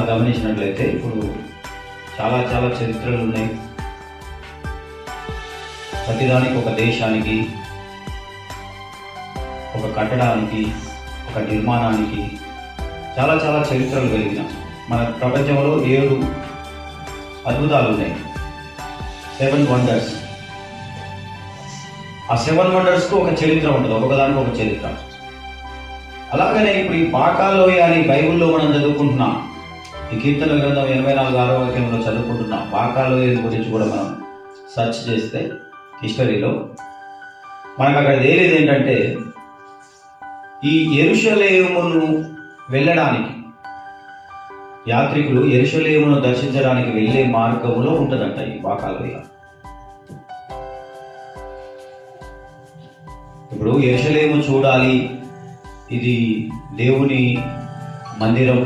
గమనించినట్లయితే ఇప్పుడు చాలా చాలా చరిత్రలు ఉన్నాయి. ప్రతిదానికి ఒక దేశానికి, ఒక కట్టడానికి, ఒక నిర్మాణానికి చాలా చాలా చరిత్రలు కలిగిన మన ప్రపంచంలో 7 అద్భుతాలు ఉన్నాయి. 7 వండర్స్. ఆ 7 వండర్స్కు ఒక చరిత్ర ఉంటుంది, ఒకదానికి ఒక చరిత్ర. అలాగనే ఇప్పుడు ఈ బాకాలోయ అని బైబిల్లో మనం చదువుకుంటున్నాం. ఈ కీర్తన గ్రంథం 84 వాక్యంలో చదువుకుంటున్నాం. బాకాలోయ గురించి కూడా మనం సెర్చ్ చేస్తే హిస్టరీలో మనకు అక్కడ తేలేది ఏంటంటే, ఈ యెరూషలేమును వెళ్ళడానికి యాత్రికులు యెరూషలేమును దర్శించడానికి వెళ్ళే మార్గంలో ఉంటుందంట ఈ బాకాలోయ. ఇప్పుడు యెరూషలేము చూడాలి, ఇది దేవుని మందిరం,